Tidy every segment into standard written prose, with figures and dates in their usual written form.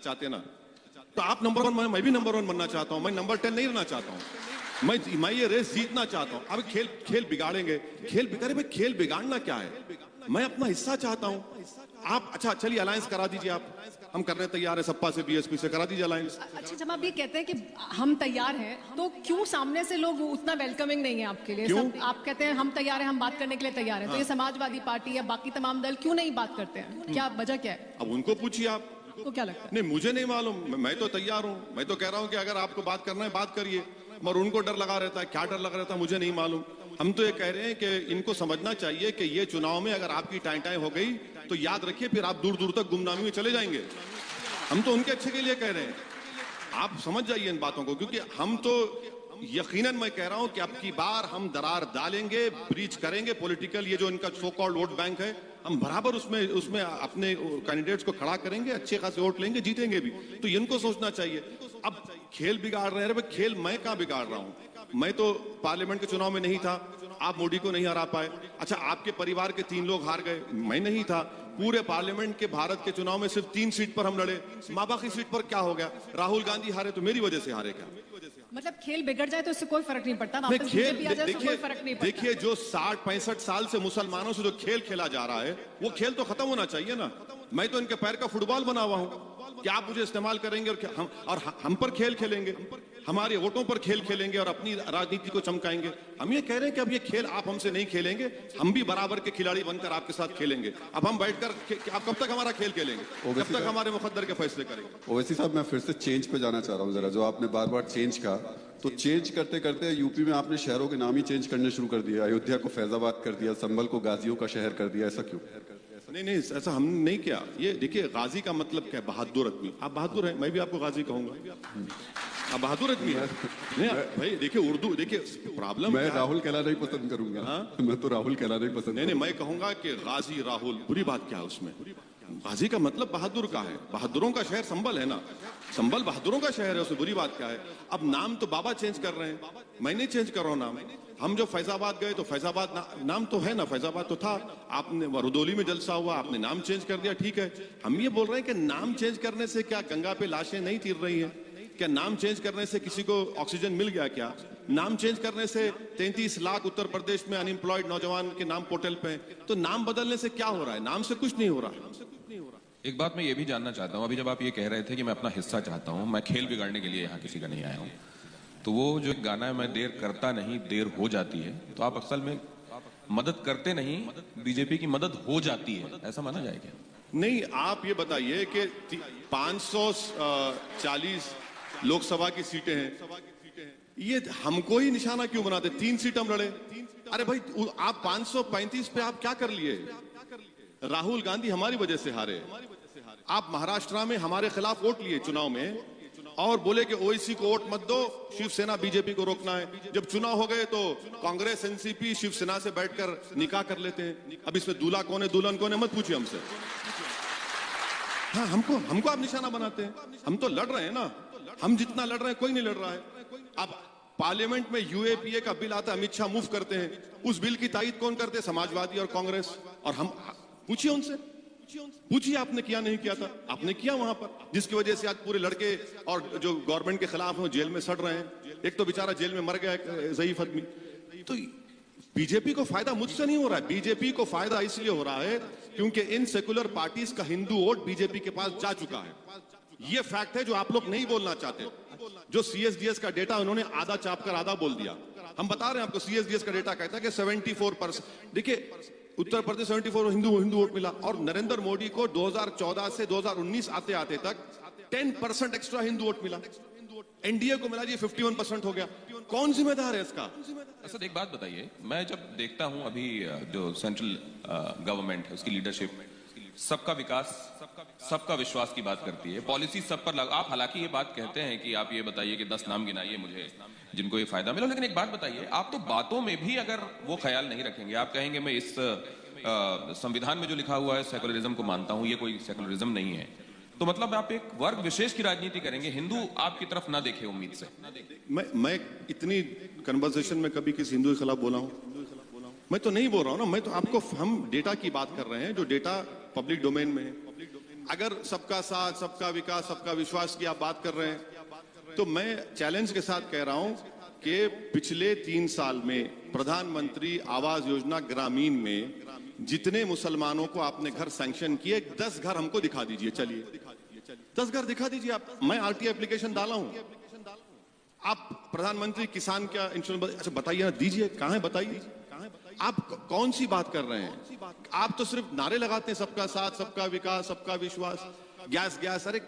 चाहते ना, तो आप नंबर 1, मैं भी नंबर 1 बनना चाहता हूं, मैं नंबर 10 नहीं रहना चाहता हूं, मैं ये रेस जीतना चाहता हूं। अब खेल बिगाड़ेंगे, खेल बिगाड़े भाई, खेल बिगाड़ना क्या है? मैं अपना हिस्सा चाहता हूं। आप अच्छा चलिए अलायंस करा दीजिए, आप, हम करने तैयार है, सपा से बीएसपी से करा दीजिए अलायंस। अच्छा, जब आप ये कहते हैं कि हम तैयार हैं, तो क्यों सामने से लोग उतना वेलकमिंग नहीं है आपके लिए? सब आप कहते हैं हम तैयार हैं, हम बात करने के लिए तैयार हैं, तो ये समाजवादी पार्टी या बाकी तमाम दल क्यों नहीं बात करते हैं? क्या वजह क्या है? अब उनको पूछिए आप, को क्या लगता है? नहीं मुझे नहीं मालूम, मैं तो तैयार हूं। मैं तो कह रहा हूं कि अगर आपको बात करना है बात करिए, मगर उनको डर लगा रहता है। क्या डर लगा रहता है मुझे नहीं मालूम। हम तो ये कह रहे हैं कि इनको समझना चाहिए कि ये चुनाव में अगर आपकी टाई हो गई तो याद रखिए फिर आप दूर दूर तक गुमनामी में चले जाएंगे। हम तो उनके अच्छे के लिए कह रहे हैं, आप समझ जाइए इन बातों को, क्योंकि हम तो यकीनन मैं कह रहा हूं कि अब की बार हम दरार डालेंगे, ब्रीच करेंगे पॉलिटिकल, ये जो इनका सो कॉल्ड वोट बैंक है, हम बराबर उसमें अपने कैंडिडेट्स को खड़ा करेंगे, अच्छे खासे वोट लेंगे, जीतेंगे भी। तो इनको सोचना चाहिए। अब खेल बिगाड़ रहे हैं, खेल मैं कहां बिगाड़ रहा हूं? मैं तो पार्लियामेंट के चुनाव में नहीं था, आप मोदी को नहीं हरा पाए। अच्छा, आपके परिवार के 3 लोग हार गए, मैं नहीं था। पूरे पार्लियामेंट के भारत के चुनाव में सिर्फ 3 सीट पर हम लड़े, माबा की सीट पर क्या हो गया? राहुल गांधी हारे तो मेरी वजह से हारे क्या? मतलब खेल बिगड़ जाए तो इससे कोई फर्क नहीं पड़ता, वापस खेल बीजेपी आ जाए तो कोई फर्क नहीं पड़ता। देखिए, जो 60-65 साल से मुसलमानों से जो खेल खेला जा रहा है, वो खेल तो खत्म होना चाहिए ना। मैं तो इनके पैर का फुटबॉल बना हुआ हूं कि आप मुझे इस्तेमाल करेंगे और हम पर खेल खेलेंगे, हमारे वोटों पर खेल खेलेंगे और अपनी राजनीति को चमकाएंगे। हम ये कह रहे हैं कि अब ये खेल आप हमसे नहीं खेलेंगे, हम भी बराबर के खिलाड़ी बनकर आपके साथ खेलेंगे। अब हम बैठकर आप कब तक हमारा खेल खेलेंगे? कब तक हमारे मुकद्दर के फैसले करेंगे? ओवैसी साहब, मैं फिर से चेंज पे जाना चाह रहा हूँ जरा। जो आपने बार बार चेंज का, तो चेंज करते करते यूपी में आपने शहरों के नाम ही चेंज करने शुरू कर दिया। अयोध्या को फैजाबाद कर दिया, संभल को गाजियों का शहर कर दिया। ऐसा क्यों? नहीं, ऐसा हमने नहीं किया। ये देखिए, गाजी का मतलब क्या है? बहादुर आदमी। आप बहादुर हैं, मैं भी आपको गाजी कहूंगा। आप बहादुर आदमी है। नहीं भाई, देखिए उर्दू, देखिए प्रॉब्लम, मैं राहुल कहलाना ही पसंद करूंगा। मैं तो राहुल कहलाना ही पसंद। नहीं, मैं कहूंगा कि गाजी राहुल, बुरी बात क्या है उसमें? गाजी का मतलब बहादुर का है, बहादुरों का शहर संभल है ना, संभल बहादुरों का शहर है, उसमें बुरी बात क्या है? अब नाम तो बाबा चेंज कर रहे हैं, मैं नहीं चेंज कर रहा हूं नाम। हम जो फैजाबाद गए तो फैजाबाद नाम तो है ना, फैजाबाद तो था। आपने रुदौली में जलसा हुआ, आपने नाम चेंज कर दिया, ठीक है। हम ये बोल रहे हैं कि नाम चेंज करने से क्या गंगा पे लाशें नहीं तीर रही हैं? क्या नाम चेंज करने से किसी को ऑक्सीजन मिल गया क्या? नाम चेंज करने से 33 लाख उत्तर प्रदेश में अनएम्प्लॉयड नौजवान के नाम पोर्टल पे हैं। तो नाम बदलने से क्या हो रहा है? नाम से कुछ नहीं हो रहा। एक बात मैं ये भी जानना चाहता हूँ, अभी जब आप ये कह रहे थे कि मैं अपना हिस्सा चाहता हूँ, मैं खेल बिगाड़ने के लिए यहाँ किसी का नहीं आया हूँ, तो वो जो गाना है, मैं देर करता नहीं देर हो जाती है, तो आप असल में मदद करते नहीं, बीजेपी की मदद हो जाती है, ऐसा माना जाए क्या? नहीं, आप ये बताइए कि 540 लोकसभा की सीटें हैं, ये हमको ही निशाना क्यों बनाते? 3 सीट हम लड़े। अरे भाई, आप 535 पे आप क्या कर लिए? राहुल गांधी हमारी वजह से हारे। आप महाराष्ट्र में हमारे खिलाफ वोट लिए चुनाव में और बोले कि ओवैसी को वोट मत दो, शिवसेना बीजेपी को रोकना है। जब चुनाव हो गए तो कांग्रेस एनसीपी शिवसेना से बैठकर निकाह कर लेते हैं। अब इसमें दूल्हा कौन है दुल्हन कौन है मत पूछिए हमसे। हाँ, हमको आप निशाना बनाते हैं। हम तो लड़ रहे हैं ना, हम जितना लड़ रहे हैं कोई नहीं लड़ रहा है। अब पार्लियामेंट में यूएपीए का बिल आता है, अमित शाह मूव करते हैं, उस बिल की तायीद कौन करते हैं? समाजवादी और कांग्रेस। और हम पूछिए उनसे, पूछिए आपने किया नहीं किया था? आपने किया वहां पर, जिसकी वजह से आज पूरे लड़के और जो गवर्नमेंट के खिलाफ हैं जेल में सड़ रहे हैं। एक तो बेचारा जेल में मर गया, एक ज़ईफ आदमी। तो बीजेपी को फायदा मुझसे नहीं हो रहा है, बीजेपी को फायदा इसलिए हो रहा है क्योंकि इन सेकुलर पार्टीज का हिंदू वोट बीजेपी के पास जा चुका है। ये फैक्ट है जो आप लोग नहीं बोलना चाहते। जो सीएसडीएस का डेटा उन्होंने आधा चाप कर आधा बोल दिया। हम बता रहे हैं आपको, सीएसडीएस का डेटा कहता है कि 74%, देखिए उत्तर प्रदेश 74 हिंदू वोट मिला। और नरेंद्र मोदी को 2014 से 2019 आते आते तक 10% एक्स्ट्रा हिंदू वोट मिला। एनडीए को मिला जी 51% हो गया। कौन जिम्मेदार है इसका? असद, एक बात बताइए, मैं जब देखता हूं अभी जो सेंट्रल गवर्नमेंट है उसकी लीडरशिप सबका विकास सबका विश्वास की बात करती है, पॉलिसी सब पर आप हालांकि ये बात कहते हैं कि आप ये बताइए कि 10 नाम गिनाइए मुझे जिनको ये फायदा मिला, लेकिन एक बात बताइए, आप तो बातों में भी अगर वो ख्याल नहीं रखेंगे, आप कहेंगे मैं इस संविधान में जो लिखा हुआ है सेकुलरिज्म को मानता हूं, ये कोई सेकुलरिज्म नहीं है, तो मतलब आप एक वर्ग विशेष की राजनीति करेंगे, हिंदू आपकी तरफ ना देखे उम्मीद से। मैं इतनी कन्वर्सेशन में कभी किसी हिंदू के खिलाफ बोला हूं? मैं तो नहीं बोल रहा हूं ना, मैं तो आपको, हम डेटा की बात कर रहे हैं जो डेटा पब्लिक डोमेन में है। अगर सबका साथ, सबका विकास, सबका विश्वास की आप बात कर रहे हैं, तो मैं चैलेंज के साथ कह रहा हूं कि पिछले 3 साल में प्रधानमंत्री आवास योजना ग्रामीण में जितने मुसलमानों को आपने घर सैंक्शन किए, 10 घर हमको दिखा दीजिए। चलिए 10 घर दिखा दीजिए आप। मैं आरटीआई एप्लीकेशन डाला हूं। आप प्रधानमंत्री किसान क्या इंश्योरेंस, अच्छा बताइए ना, दीजिए, कहां है बताइए। आप कौन सी बात कर रहे हैं? आप तो सिर्फ नारे लगाते हैं, सबका साथ, सबका विकास, सबका विश्वास, गैस गैस। अरे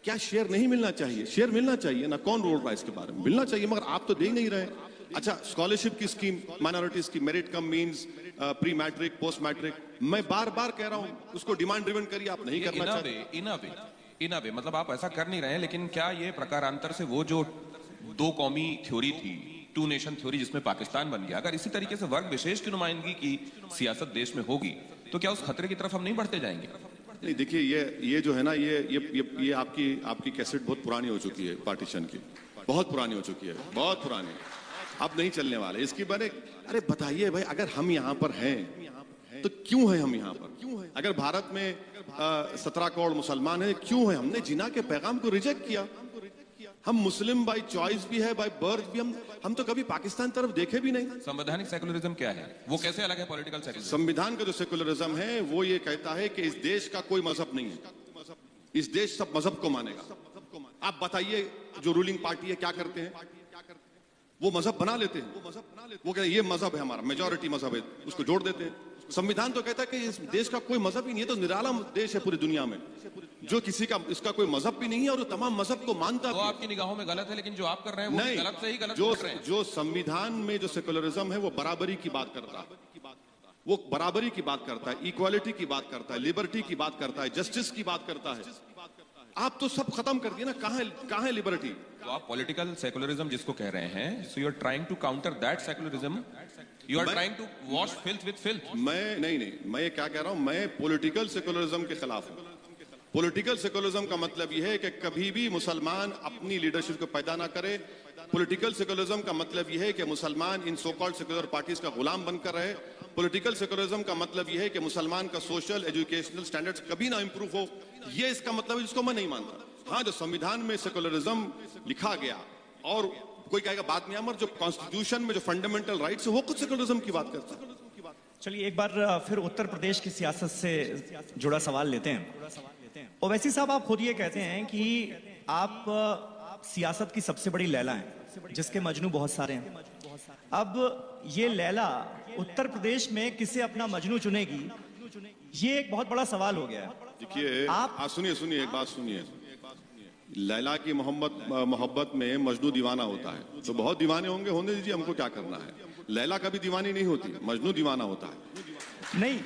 क्या शेयर नहीं मिलना चाहिए? शेयर मिलना चाहिए ना। कौन रोल रहा है इसके बारे में? मिलना चाहिए, मगर आप तो दे ही नहीं रहे। अच्छा, स्कॉलरशिप की स्कीम, माइनॉरिटीज की, merit cum means, pre matric, post matric, मैं बार बार कह रहा हूं उसको डिमांड ड्रिवन करिए। आप नहीं करना चाहते। इन वे मतलब आप ऐसा कर नहीं रहे हैं, लेकिन क्या ये प्रकारांतर से वो जो 2 कौमी थ्योरी थी, 2 नेशन थ्योरी, जिसमें पाकिस्तान बन गया, अगर इसी तरीके से वर्ग विशेष की नुमाइंदगी की सियासत देश में होगी, तो क्या उस खतरे की तरफ हम नहीं बढ़ते जाएंगे? नहीं, देखिए, ये जो है ना, ये आपकी कैसेट बहुत पुरानी हो चुकी है। पार्टीशन की बहुत पुरानी हो चुकी है, बहुत पुरानी, अब नहीं चलने वाले इसकी बारे। अरे बताइए भाई, अगर हम यहाँ पर हैं तो क्यों है हम यहाँ पर? अगर भारत में 17 करोड़ मुसलमान हैं, क्यों है? हमने जिना के पैगाम को रिजेक्ट किया। हम मुस्लिम बाय चॉइस भी है, बाय बर्थ भी। हम तो कभी पाकिस्तान तरफ देखे भी नहीं। संवैधानिक सेकुलरिज्म क्या है? वो कैसे अलग है पॉलिटिकल सेकुलरिज्म? संविधान का जो सेकुलरिज्म है वो ये कहता है कि इस देश का कोई मजहब नहीं है, इस देश सब मजहब को मानेगा। आप बताइए, जो रूलिंग पार्टी है क्या करते हैं? वो मजहब बना लेते हैं। वो कहते हैं ये मजहब है हमारा, मेजॉरिटी मजहब है, उसको जोड़ देते हैं। संविधान तो कहता है कि इस देश का कोई मजहब ही नहीं है। तो निराला देश है पूरी दुनिया में, जो किसी का, इसका कोई मजहब भी नहीं है और तमाम मजहब को मानता वो आपकी निगाहों में गलत है, लेकिन जो आप कर रहे हैं वो नहीं। गलत से ही गलत जो कर रहे हैं। जो संविधान में जो सेकुलरिज्म है वो बराबरी की बात करता है, वो बराबरी की बात करता है, इक्वालिटी की बात करता है, लिबर्टी की बात करता है, जस्टिस की बात करता है। आप तो सब खत्म कर दिए ना। कहां है लिबर्टी? तो आप पॉलिटिकल सेकुलरिज्म जिसको कह रहे हैं, so you are trying to counter that secularism, you are trying to wash filth with filth. नहीं, मैं ये क्या कह रहा हूं, मैं पॉलिटिकल सेकुलरिज्म के खिलाफ हूं। पॉलिटिकल सेकुलरिज्म का मतलब यह है कि कभी भी मुसलमान अपनी लीडरशिप को पैदा ना करे। पॉलिटिकल सेकुलरिज्म का मतलब यह है कि मुसलमान इन सो कॉल्ड सेकुलर पार्टीज का गुलाम बनकर रहे। पॉलिटिकल सेकुलरिज्म का मतलब यह है कि मुसलमान का सोशल एजुकेशनल स्टैंडर्ड्स कभी ना इंप्रूव हो। ये इसका मतलब है, जिसको मैं नहीं मानता। हाँ, जो संविधान में सेकुलरिज्म लिखा गया, और कोई कहेगा बाद में, अमर जो कॉन्स्टिट्यूशन में जो फंडामेंटल राइट्स है वो खुद सेकुलरिज्म की बात करता है। चलिए एक बार फिर उत्तर प्रदेश की सियासत से जुड़ा सवाल लेते हैं। ओवैसी साहब, आप खुद ये कहते हैं कि आप सियासत की सबसे बड़ी लैला हैं, जिसके मजनू बहुत सारे हैं। अब ये लैला उत्तर प्रदेश में किसे अपना मजनू चुनेगी, ये एक बहुत बड़ा सवाल हो गया है। देखिए, आप सुनिए एक बात सुनिए। लैला की मोहब्बत में मजनू दीवाना होता है, तो बहुत दीवाने होंगे, होने दीजिए, हमको क्या करना है। लैला कभी दीवानी नहीं होती, मजनू दीवाना होता है। नहीं,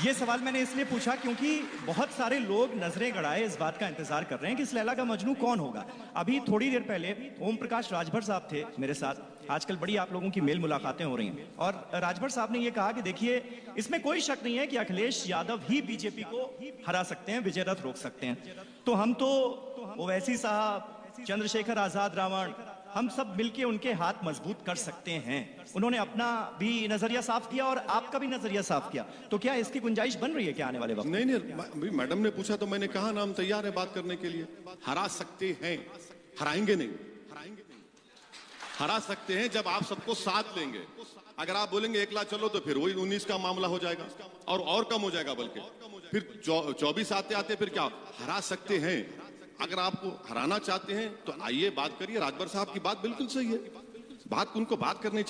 ये सवाल मैंने इसलिए पूछा क्योंकि बहुत सारे लोग नजरें गड़ाए इस बात का इंतजार कर रहे हैं कि इस लैला का मजनू कौन होगा। अभी थोड़ी देर पहले ओम प्रकाश राजभर साहब थे मेरे साथ। आजकल बड़ी आप लोगों की मेल मुलाकातें हो रही हैं, और राजभर साहब ने ये कहा कि देखिए, इसमें कोई शक नहीं है कि अखिलेश यादव ही बीजेपी को हरा सकते हैं, विजय रथ रोक सकते हैं। तो हम तो ओवैसी साहब, चंद्रशेखर आजाद रावण, हम सब मिलके उनके हाथ मजबूत कर सकते हैं। उन्होंने अपना भी नजरिया साफ किया और आपका भी नजरिया साफ किया। तो क्या इसकी गुंजाइश बन रही है क्या आने वाले वक्त? नहीं, मैडम ने पूछा तो मैंने कहा ना, हम तैयार है बात करने के लिए। हरा सकते हैं, हराएंगे नहीं। हरा सकते हैं जब आप सबको साथ लेंगे। अगर आप बोलेंगे 1 लाख चलो, तो फिर वही 19 का मामला हो जाएगा, और कम हो जाएगा। बल्कि फिर 24 आते आते फिर क्या हरा सकते हैं। अगर आपको हराना चाहते हैं तो आइए बात करिए। राजभर साहब की बात बिल्कुल सही है, बात उनको बात करनी चाहिए।